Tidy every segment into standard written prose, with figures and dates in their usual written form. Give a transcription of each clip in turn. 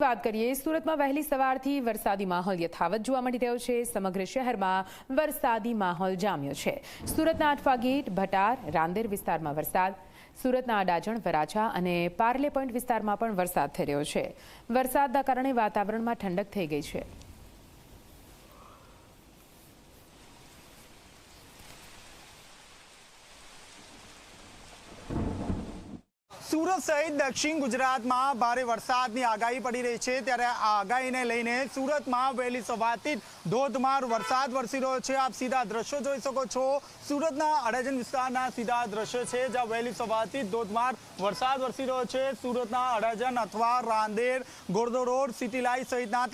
વાત કરીએ, સુરતમાં વહેલી સવારથી વરસાદી માહોલ યથાવત જોવા મળી રહ્યો છે। સમગ્ર શહેરમાં વરસાદી માહોલ જામ્યો છે। સુરતના આઠવા ગેટ, ભટાર, રાંદેર વિસ્તારમાં વરસાદ, સુરતના અડાજણ, વરાછા અને પાર્લે પોઈન્ટ વિસ્તારમાં પણ વરસાદ થઈ રહ્યો છે। વરસાદના કારણે વાતાવરણમાં ઠંડક થઈ ગઈ છે। સુરત સહિત દક્ષિણ ગુજરાતમાં ભારે વરસાદની આગાહી પડી રહી છે। ત્યારે આ આગાહીને લઈને સુરતમાં વહેલી સવારથી ધોધમાર વરસાદ વરસી રહ્યો છે। આપ સીધા દ્રશ્યો જોઈ શકો છો। સુરતના અડાજણ વિસ્તારના સીધા દ્રશ્યો છે, જ્યાં વહેલી સવારથી ધોધમાર વરસાદ વરસી રહ્યો છે। સુરતના અડાજણ અથવા રાંદેર, ગોરધો રોડ, સિટી લાઇટ સહિતના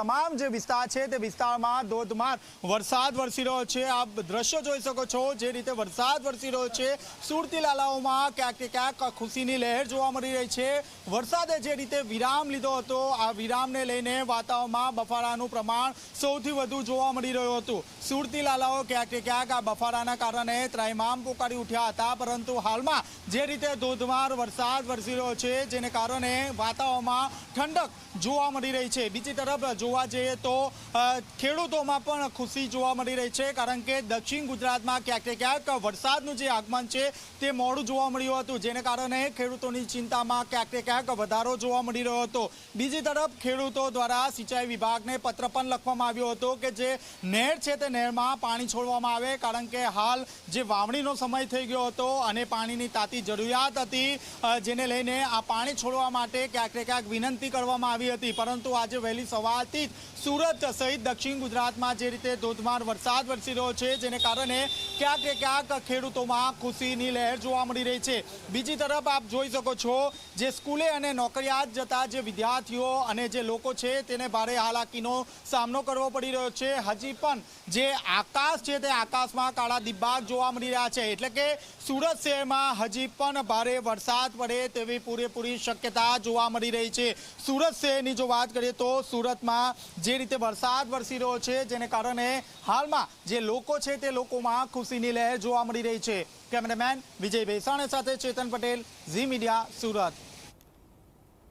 તમામ જે વિસ્તાર છે તે વિસ્તારમાં ધોધમાર વરસાદ વરસી રહ્યો છે। આપ દ્રશ્યો જોઈ શકો છો। જે રીતે વરસાદ વરસી રહ્યો છે, સુરતી લાલાઓમાં ક્યાંક ખુશીની લહેર જોવા મળી રહી છે। વરસાદે જે રીતે વિરામ લીધો હતો, આ વિરામને લઈને વાતાવરણમાં બફારાનું પ્રમાણ સૌથી વધુ જોવા મળી રહ્યું હતું। સુરતી લાલાઓ ક્યાંક આ બફારાના કારણે ત્રાહિમામ પોકારી ઉઠ્યા હતા, પરંતુ હાલમાં જે રીતે ધોધમાર વરસાદ વરસી રહ્યો છે, જેને કારણે વાતાવરણમાં ઠંડક જોવા મળી રહી છે। બીજી તરફ જોવા જઈએ તો ખેડૂતોમાં પણ ખુશી જોવા મળી રહી છે, કારણ કે દક્ષિણ ગુજરાતમાં ક્યાંક વરસાદનું જે આગમન છે તે મોડું જોવા મળ્યું હતું, જેને કારણે ખેડૂતોની ચિંતામાં ક્યાંક વધારો જોવા મળી રહ્યો હતો। બીજી તરફ ખેડૂતો દ્વારા સિંચાઈ વિભાગને પત્ર પણ લખવામાં આવ્યો હતો કે જે નહેર છે તે નહેરમાં પાણી છોડવામાં આવે, કારણ કે હાલ જે વાવણીનો સમય થઈ ગયો હતો અને પાણીની તાતી જરૂરિયાત હતી, જેને લઈને આ પાણી છોડવા માટે ક્યાંક વિનંતી કરવામાં આવી હતી। પરંતુ આજે વહેલી સવારથી જ સુરત સહિત દક્ષિણ ગુજરાતમાં જે રીતે ધોધમાર વરસાદ વરસી રહ્યો છે, જેને કારણે ક્યાંક ખેડૂતોમાં ખુશીની લહેર જોવા મળી રહી છે। બીજી તરફ આપ જોઈ શકો છો, જે સ્કૂલે અને નોકરિયાત જતા જે વિદ્યાર્થીઓ અને જે લોકો છે તેને ભારે હાલાકીનો સામનો કરવો પડી રહ્યો છે। હજી પણ જે આકાશ છે તે આકાશમાં કાળા દિબાગ જોવા મળી રહ્યા છે, એટલે કે સુરત શહેરમાં હજી પણ ભારે વરસાદ પડે તેવી પૂરેપૂરી શક્યતા જોવા મળી રહી છે। સુરત શહેરની જો વાત કરીએ તો સુરતમાં જે રીતે વરસાદ વરસી રહ્યો છે, જેને કારણે હાલમાં જે લોકો છે તે લોકોમાં ખુશીની લહેર જોવા મળી રહી છે। કેમેરામેન વિજય ભેસાણ સાથે ચેતન પટેલ, ઝી મીડિયા, સુરત।